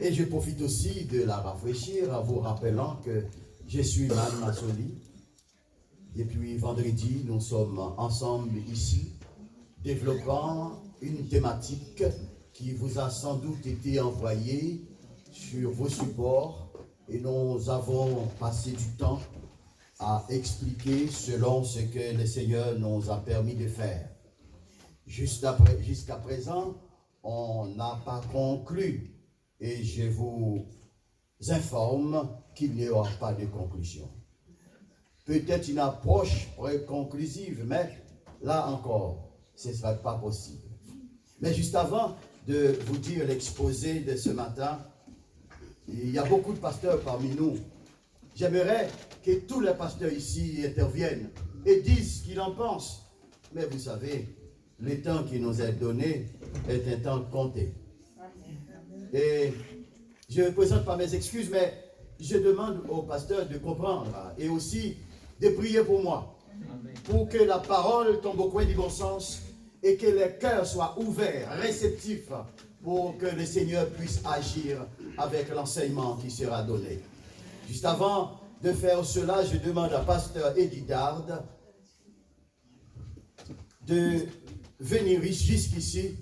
Et je profite aussi de la rafraîchir en vous rappelant que je suis Man Masoli. Depuis vendredi, nous sommes ensemble ici, développant une thématique qui vous a sans doute été envoyée sur vos supports et nous avons passé du temps à expliquer selon ce que le Seigneur nous a permis de faire. Jusqu'à présent, on n'a pas conclu et je vous informe qu'il n'y aura pas de conclusion. Peut-être une approche conclusive, mais là encore, ce ne sera pas possible. Mais juste avant de vous dire l'exposé de ce matin, il y a beaucoup de pasteurs parmi nous. J'aimerais que tous les pasteurs ici interviennent et disent ce qu'ils en pensent. Mais vous savez, le temps qui nous est donné est un temps compté. Et je ne présente pas mes excuses, mais je demande aux pasteurs de comprendre et aussi de prier pour moi, pour que la parole tombe au coin du bon sens et que les cœurs soient ouverts, réceptifs, pour que le Seigneur puisse agir avec l'enseignement qui sera donné. Juste avant de faire cela, je demande à pasteur Eddie Dard de venir jusqu'ici.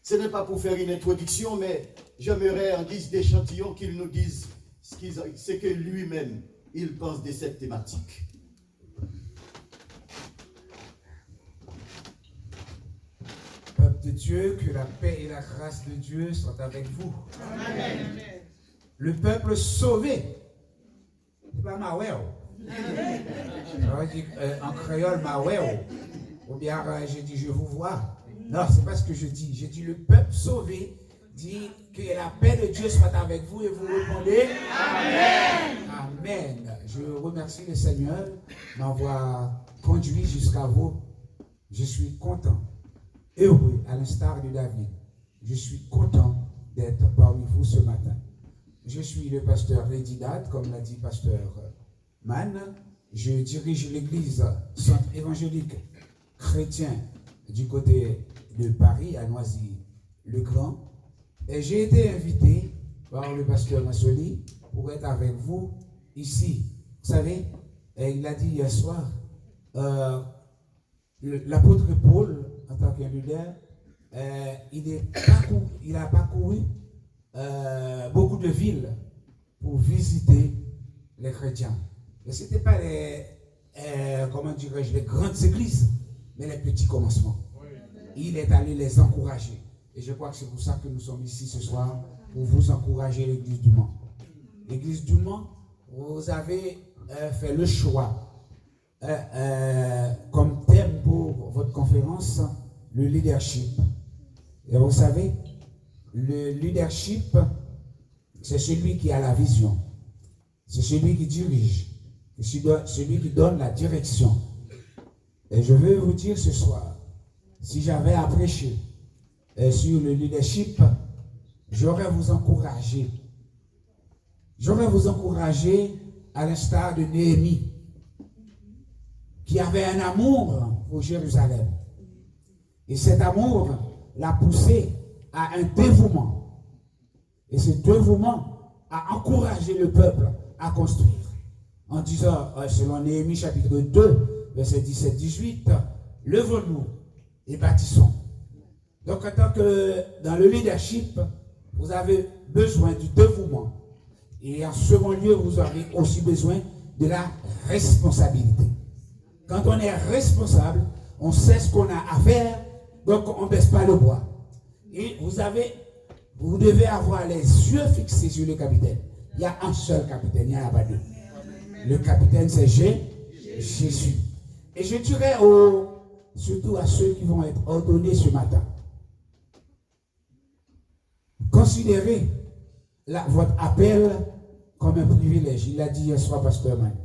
Ce n'est pas pour faire une introduction, mais j'aimerais en guise d'échantillon qu'il nous dise ce que lui-même il pense de cette thématique. Peuple de Dieu, que la paix et la grâce de Dieu soient avec vous. Amen. Le peuple sauvé, c'est pas Maweo. En créole, Maweo. Ou bien j'ai dit je vous vois. Non, c'est pas ce que je dis. J'ai dit le peuple sauvé dit que la paix de Dieu soit avec vous et vous répondez Amen. Amen. Je remercie le Seigneur m'avoir conduit jusqu'à vous. Je suis content, heureux, à l'instar de David. Je suis content d'être parmi vous ce matin. Je suis le pasteur Eddie Dard, comme l'a dit pasteur Man. Je dirige l'église centre évangélique chrétien du côté de Paris, à Noisy-le-Grand. Et j'ai été invité par le pasteur Masoli pour être avec vous ici. Vous savez, il a dit hier soir, l'apôtre Paul, en tant qu'un leader, il a parcouru beaucoup de villes pour visiter les chrétiens. Et ce n'était pas comment dirais-je, les grandes églises, mais les petits commencements. Il est allé les encourager. Et je crois que c'est pour ça que nous sommes ici ce soir, pour vous encourager l'église du Mans. L'église du Mans, vous avez fait le choix comme thème pour votre conférence, le leadership. Et vous savez, le leadership, c'est celui qui a la vision. C'est celui qui dirige. C'est celui qui donne la direction. Et je veux vous dire ce soir, si j'avais à prêcher sur le leadership, j'aurais vous encouragé. J'aurais vous encouragé à l'instar de Néhémie, qui avait un amour pour Jérusalem. Et cet amour l'a poussé à un dévouement. Et ce dévouement a encouragé le peuple à construire. En disant, selon Néhémie chapitre 2, verset 17-18, levons-nous et bâtissons. Donc, en tant que dans le leadership, vous avez besoin du dévouement. Et en second lieu, vous avez aussi besoin de la responsabilité. Quand on est responsable, on sait ce qu'on a à faire, donc on ne baisse pas le bois. Et vous devez avoir les yeux fixés sur le capitaine. Il y a un seul capitaine, il n'y en a pas deux. Le capitaine, c'est Jésus. Et je dirais surtout à ceux qui vont être ordonnés ce matin, considérez votre appel comme un privilège. Il l'a dit hier soir, pasteur Man.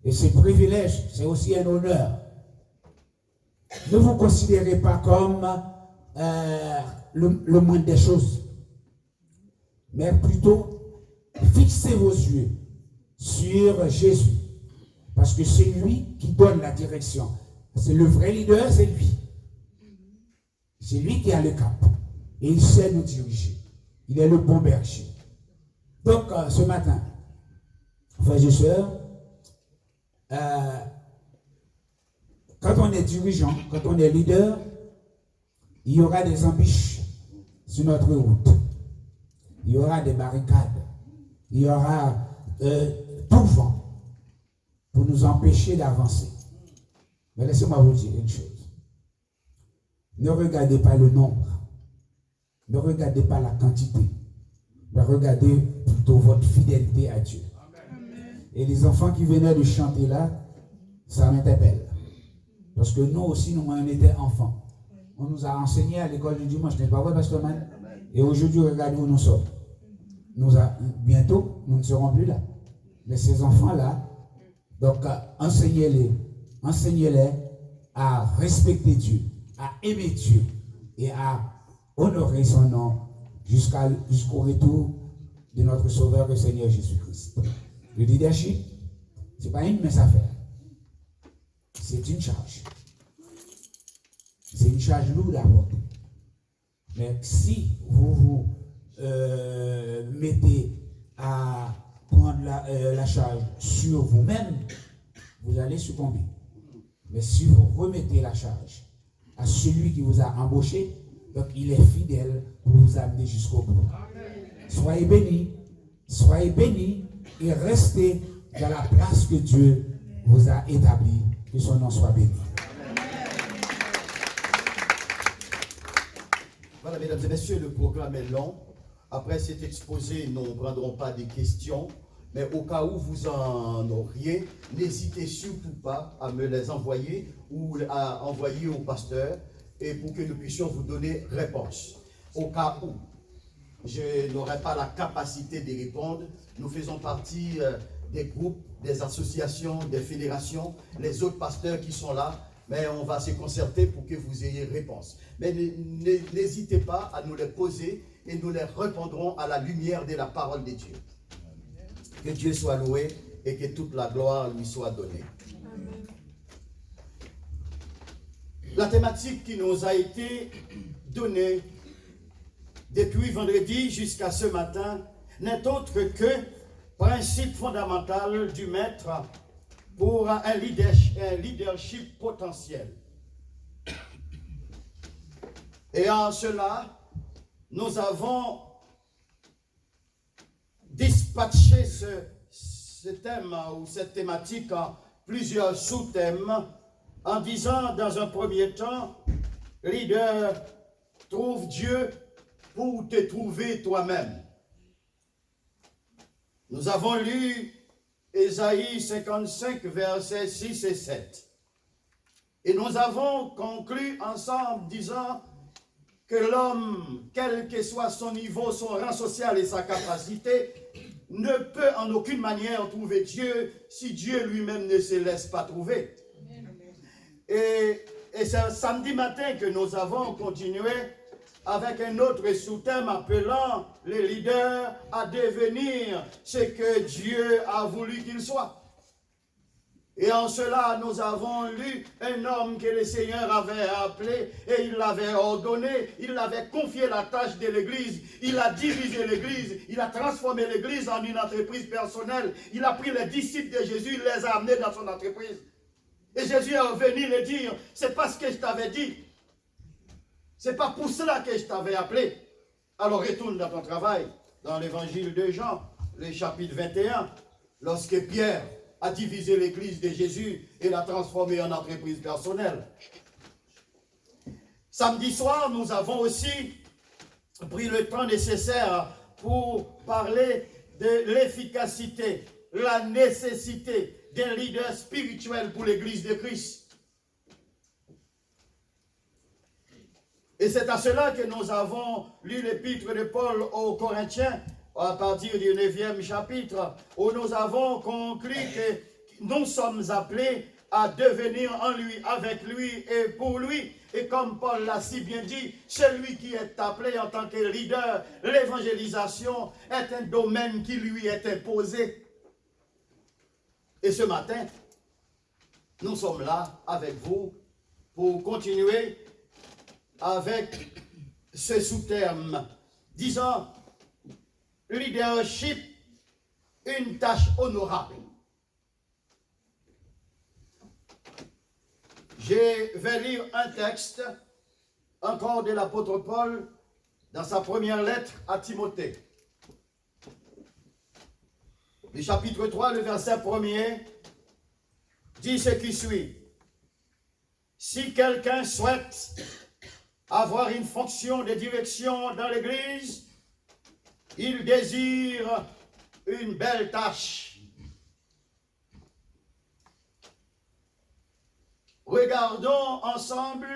Et ce privilège, c'est aussi un honneur. Ne vous considérez pas comme le moindre des choses, mais plutôt fixez vos yeux sur Jésus. Parce que c'est lui qui donne la direction. C'est le vrai leader, c'est lui. C'est lui qui a le cap. Et il sait nous diriger. Il est le bon berger. Donc, ce matin, frères et sœurs, quand on est dirigeant, quand on est leader, il y aura des embûches sur notre route. Il y aura des barricades. Il y aura tout vent pour nous empêcher d'avancer. Mais laissez-moi vous dire une chose. Ne regardez pas le nombre. Ne regardez pas la quantité. Mais regardez plutôt votre fidélité à Dieu. Et les enfants qui venaient de chanter là, ça m'interpelle. Parce que nous aussi, nous, on était enfants. On nous a enseigné à l'école du dimanche, n'est-ce pas vrai, Pasteur Man? Et aujourd'hui, regardez où nous sommes. Bientôt, nous ne serons plus là. Mais ces enfants-là, donc, enseignez-les à respecter Dieu, à aimer Dieu et à honorer son nom jusqu'au retour de notre Sauveur, le Seigneur Jésus-Christ. Le leadership, ce n'est pas une mince affaire. C'est une charge. C'est une charge lourde à porter. Mais si vous vous mettez à prendre la charge sur vous-même, vous allez succomber. Mais si vous remettez la charge à celui qui vous a embauché, donc il est fidèle pour vous amener jusqu'au bout. Soyez bénis et restez dans la place que Dieu vous a établie. Que son nom soit béni. Voilà, mesdames et messieurs, le programme est long. Après cet exposé, nous ne prendrons pas des questions. Mais au cas où vous en auriez, n'hésitez surtout pas à me les envoyer ou à envoyer au pasteur et pour que nous puissions vous donner réponse. Au cas où je n'aurai pas la capacité de répondre, nous faisons partie des groupes, des associations, des fédérations, les autres pasteurs qui sont là, mais on va se concerter pour que vous ayez réponse. Mais n'hésitez pas à nous les poser et nous les répondrons à la lumière de la parole de Dieu. Que Dieu soit loué et que toute la gloire lui soit donnée. Amen. La thématique qui nous a été donnée depuis vendredi jusqu'à ce matin n'est autre que principe fondamental du maître pour un leadership potentiel. Et en cela, nous avons dispatché ce thème ou cette thématique en plusieurs sous-thèmes en disant dans un premier temps, leader, trouve Dieu pour te trouver toi-même. Nous avons lu Ésaïe 55, versets 6 et 7. Et nous avons conclu ensemble disant que l'homme, quel que soit son niveau, son rang social et sa capacité, ne peut en aucune manière trouver Dieu si Dieu lui-même ne se laisse pas trouver. Et c'est samedi matin que nous avons continué avec un autre sous-thème appelant les leaders à devenir ce que Dieu a voulu qu'ils soient. Et en cela, nous avons lu un homme que le Seigneur avait appelé et il l'avait ordonné, il l'avait confié la tâche de l'Église, il a dirigé l'Église, il a transformé l'Église en une entreprise personnelle, il a pris les disciples de Jésus, il les a amenés dans son entreprise. Et Jésus est revenu leur dire, c'est pas ce que je t'avais dit, c'est pas pour cela que je t'avais appelé. Alors retourne dans ton travail, dans l'évangile de Jean, le chapitre 21, lorsque Pierre a divisé l'église de Jésus et l'a transformée en entreprise personnelle. Samedi soir, nous avons aussi pris le temps nécessaire pour parler de l'efficacité, la nécessité d'un leader spirituel pour l'église de Christ. Et c'est à cela que nous avons lu l'épître de Paul aux Corinthiens, à partir du 9e chapitre, où nous avons conclu que nous sommes appelés à devenir en lui, avec lui et pour lui. Et comme Paul l'a si bien dit, celui qui est appelé en tant que leader, l'évangélisation est un domaine qui lui est imposé. Et ce matin, nous sommes là avec vous pour continuer avec ce sous-terme, disant leadership, une tâche honorable. Je vais lire un texte encore de l'apôtre Paul dans sa première lettre à Timothée. Le chapitre 3, le verset 1er, dit ce qui suit. Si quelqu'un souhaite avoir une fonction de direction dans l'Église, il désire une belle tâche. Regardons ensemble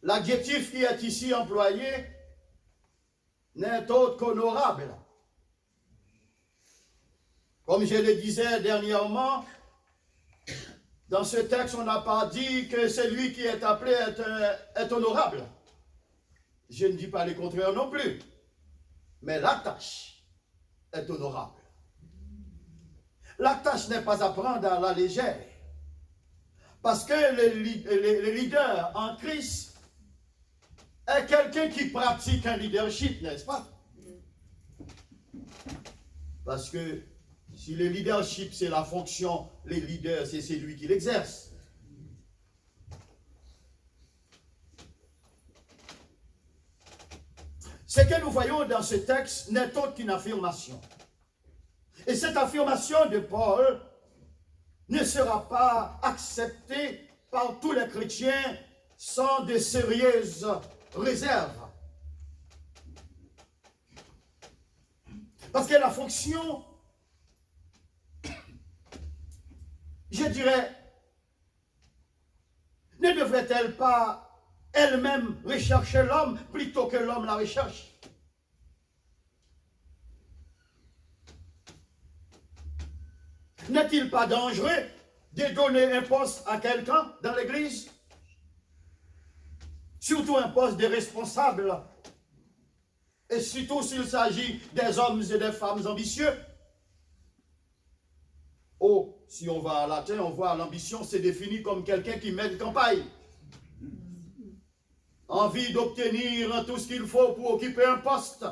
l'adjectif qui est ici employé n'est autre qu'honorable. Comme je le disais dernièrement, dans ce texte, on n'a pas dit que celui qui est appelé est honorable. Je ne dis pas le contraire non plus. Mais la tâche est honorable. La tâche n'est pas à prendre à la légère. Parce que le leader en Christ est quelqu'un qui pratique un leadership, n'est-ce pas? Parce que si le leadership, c'est la fonction, les leaders, c'est celui qui l'exerce. Ce que nous voyons dans ce texte n'est autre qu'une affirmation. Et cette affirmation de Paul ne sera pas acceptée par tous les chrétiens sans de sérieuses réserves. Parce que la fonction, je dirais, ne devrait-elle pas elle-même rechercher l'homme plutôt que l'homme la recherche? N'est-il pas dangereux de donner un poste à quelqu'un dans l'Église? Surtout un poste de responsable. Et surtout s'il s'agit des hommes et des femmes ambitieux. Oh, si on va en latin, on voit l'ambition, c'est défini comme quelqu'un qui mène campagne. Envie d'obtenir tout ce qu'il faut pour occuper un poste.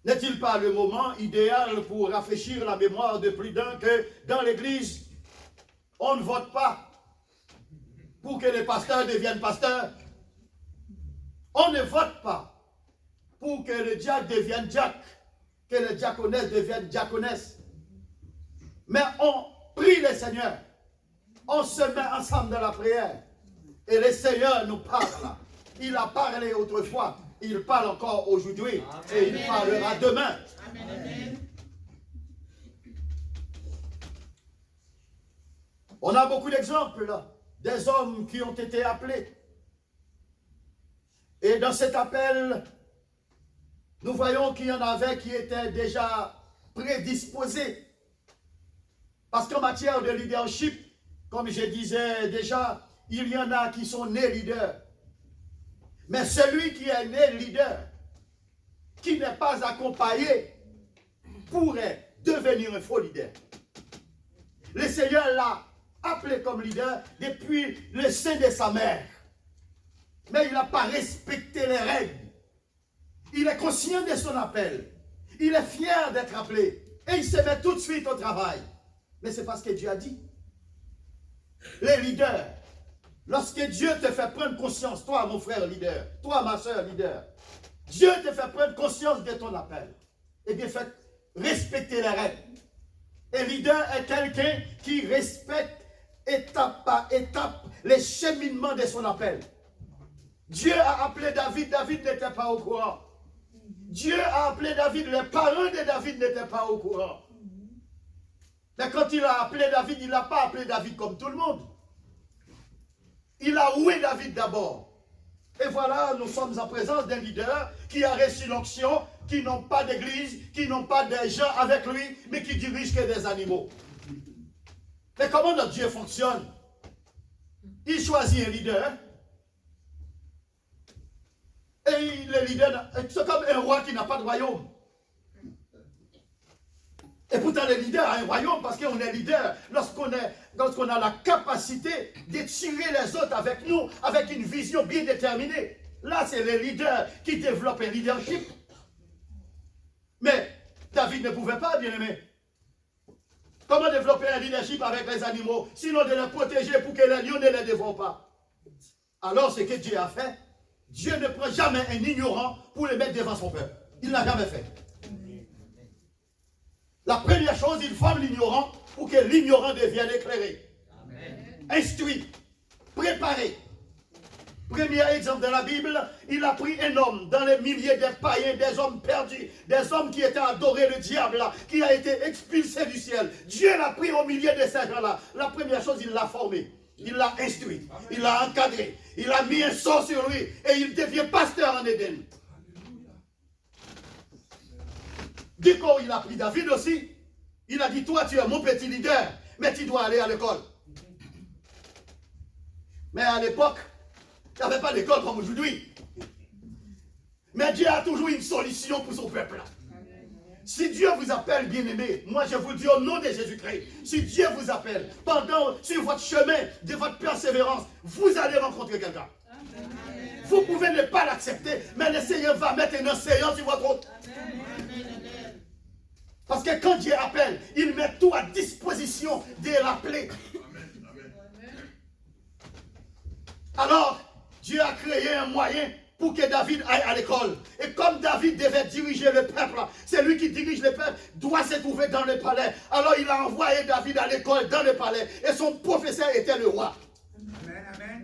N'est-il pas le moment idéal pour rafraîchir la mémoire de plus d'un que dans l'Église, on ne vote pas pour que les pasteurs deviennent pasteurs? On ne vote pas pour que le diacre devienne diacre, que les diaconesses deviennent diaconesses. Mais on prie le Seigneur. On se met ensemble dans la prière. Et le Seigneur nous parle. Il a parlé autrefois. Il parle encore aujourd'hui. Et il parlera demain. Amen. On a beaucoup d'exemples là, des hommes qui ont été appelés. Et dans cet appel, nous voyons qu'il y en avait qui étaient déjà prédisposés. Parce qu'en matière de leadership, comme je disais déjà, il y en a qui sont nés leaders. Mais celui qui est né leader, qui n'est pas accompagné, pourrait devenir un faux leader. Le Seigneur l'a appelé comme leader depuis le sein de sa mère. Mais il n'a pas respecté les règles. Il est conscient de son appel. Il est fier d'être appelé. Et il se met tout de suite au travail. Mais c'est parce que Dieu a dit. Les leaders, lorsque Dieu te fait prendre conscience, toi mon frère leader, toi ma soeur leader, Dieu te fait prendre conscience de ton appel. Eh bien, faites respecter les règles. Et leader est quelqu'un qui respecte étape par étape les cheminements de son appel. Dieu a appelé David, David n'était pas au courant. Dieu a appelé David, les parents de David n'étaient pas au courant. Mais quand il a appelé David, il n'a pas appelé David comme tout le monde. Il a oué David d'abord. Et voilà, nous sommes en présence d'un leader qui a reçu l'onction, qui n'ont pas d'église, qui n'ont pas des gens avec lui, mais qui dirigent que des animaux. Mais comment notre Dieu fonctionne? Il choisit un leader. Et le leader, c'est comme un roi qui n'a pas de royaume. Et pourtant, les leaders a un royaume parce qu'on est leader lorsqu'on a la capacité d'étirer les autres avec nous, avec une vision bien déterminée. Là, c'est les leaders qui développent un leadership. Mais David ne pouvait pas, bien aimé. Comment développer un leadership avec les animaux, sinon de les protéger pour que les lions ne les dévorent pas? Alors, ce que Dieu a fait, Dieu ne prend jamais un ignorant pour le mettre devant son peuple. Il n'a jamais fait. La première chose, il forme l'ignorant pour que l'ignorant devienne éclairé. Amen. Instruit, préparé. Premier exemple de la Bible, il a pris un homme dans les milliers des païens, des hommes perdus, des hommes qui étaient adorés le diable, qui a été expulsé du ciel. Dieu l'a pris au milieu de ces gens-là. La première chose, il l'a formé. Il l'a instruit, il l'a encadré, il a mis un sort sur lui et il devient pasteur en Éden. Du coup, il a pris David aussi. Il a dit, toi, tu es mon petit leader, mais tu dois aller à l'école. Mais à l'époque, il n'y avait pas d'école comme aujourd'hui. Mais Dieu a toujours une solution pour son peuple. Si Dieu vous appelle, bien-aimé, moi je vous dis au nom de Jésus-Christ, si Dieu vous appelle, sur votre chemin de votre persévérance, vous allez rencontrer quelqu'un. Vous pouvez ne pas l'accepter, mais le Seigneur va mettre un enseignant sur votre route. Parce que quand Dieu appelle, il met tout à disposition de l'appeler. Alors, Dieu a créé un moyen pour que David aille à l'école. Et comme David devait diriger le peuple, c'est lui qui dirige le peuple, doit se trouver dans le palais. Alors il a envoyé David à l'école, dans le palais. Et son professeur était le roi. Amen.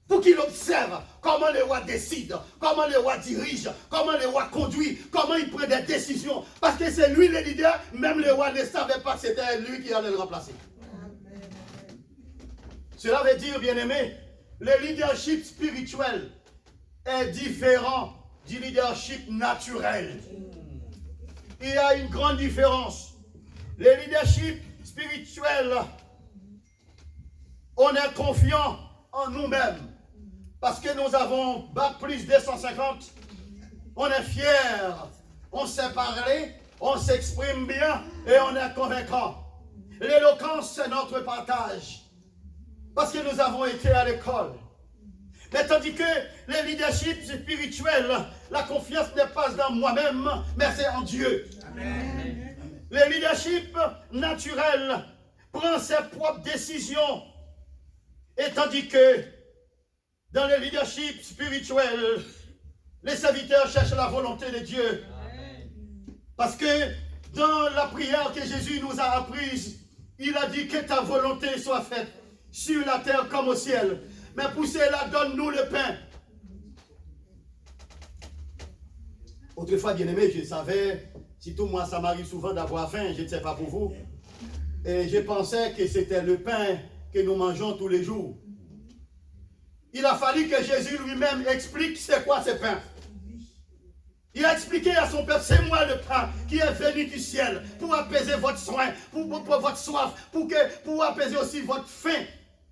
Pour qu'il observe comment le roi décide, comment le roi dirige, comment le roi conduit, comment il prend des décisions. Parce que c'est lui le leader, même le roi ne savait pas que c'était lui qui allait le remplacer. Amen. Cela veut dire, bien-aimé, le leadership spirituel est différent du leadership naturel. Il y a une grande différence. Le leadership spirituel, on est confiant en nous-mêmes. Parce que nous avons Bac plus 250, on est fiers, on sait parler, on s'exprime bien et on est convaincant. L'éloquence, c'est notre partage. Parce que nous avons été à l'école. Mais tandis que le leadership spirituel, la confiance n'est pas dans moi-même, mais c'est en Dieu. Amen. Le leadership naturel prend ses propres décisions. Et tandis que dans le leadership spirituel, les serviteurs cherchent la volonté de Dieu. Amen. Parce que dans la prière que Jésus nous a apprise, il a dit que ta volonté soit faite sur la terre comme au ciel. Mais pour cela, donne-nous le pain. Autrefois, bien-aimé, je savais, surtout moi, ça m'arrive souvent d'avoir faim, je ne sais pas pour vous. Et je pensais que c'était le pain que nous mangeons tous les jours. Il a fallu que Jésus lui-même explique c'est quoi ce pain. Il a expliqué à son peuple, c'est moi le pain qui est venu du ciel pour apaiser votre soin, pour votre soif, pour apaiser aussi votre faim.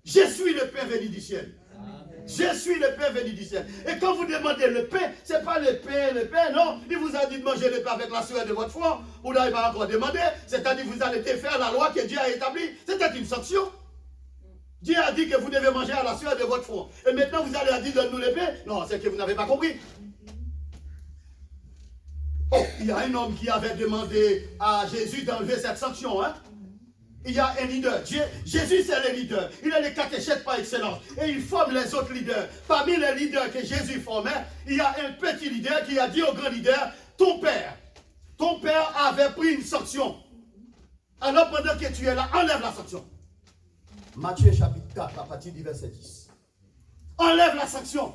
Je suis le pain venu du ciel. Amen. Je suis le pain venu du ciel. Et quand vous demandez le pain, ce n'est pas le pain, non. Il vous a dit de manger le pain avec la sueur de votre front. Vous n'avez pas encore demandé. C'est-à-dire que vous allez défaire la loi que Dieu a établie. C'était une sanction. Dieu a dit que vous devez manger à la sueur de votre front. Et maintenant vous allez dire donne-nous le pain. Non, c'est que vous n'avez pas compris. Oh, il y a un homme qui avait demandé à Jésus d'enlever cette sanction, hein. Il y a un leader. Jésus, c'est le leader. Il est le catéchète par excellence. Et il forme les autres leaders. Parmi les leaders que Jésus formait, il y a un petit leader qui a dit au grand leader, ton père avait pris une sanction. Alors pendant que tu es là, enlève la sanction. Matthieu chapitre 4, à partir du verset 10. Enlève la sanction.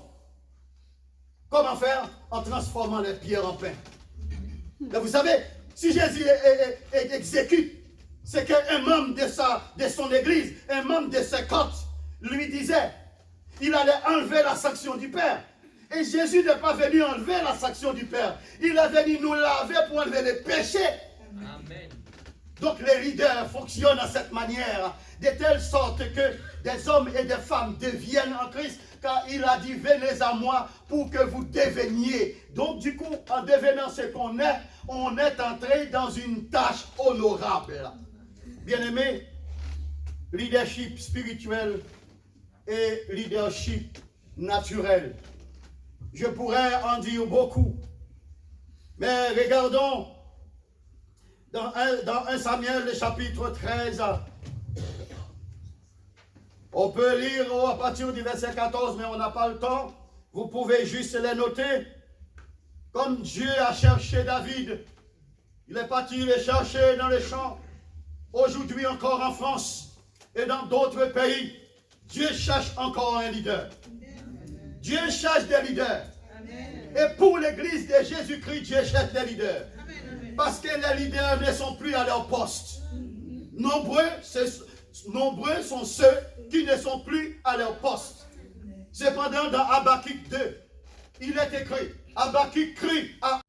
Comment faire? En transformant les pierres en pain. Et vous savez, si Jésus exécute, c'est qu'un membre de son église, un membre de ses côtes, lui disait, il allait enlever la sanction du Père. Et Jésus n'est pas venu enlever la sanction du Père. Il est venu nous laver pour enlever les péchés. Amen. Donc les leaders fonctionnent de cette manière, de telle sorte que des hommes et des femmes deviennent en Christ, car il a dit, venez à moi pour que vous deveniez. Donc du coup, en devenant ce qu'on est, on est entré dans une tâche honorable. Bien-aimés, leadership spirituel et leadership naturel. Je pourrais en dire beaucoup. Mais regardons dans 1 Samuel, le chapitre 13. On peut lire à partir du verset 14, mais on n'a pas le temps. Vous pouvez juste les noter. Comme Dieu a cherché David, il est parti le chercher dans les champs. Aujourd'hui encore en France et dans d'autres pays, Dieu cherche encore un leader. Dieu cherche des leaders. Et pour l'église de Jésus-Christ, Dieu cherche des leaders. Parce que les leaders ne sont plus à leur poste. Nombreux sont ceux qui ne sont plus à leur poste. Cependant, dans Habakkuk 2, il est écrit, Habakkuk crie à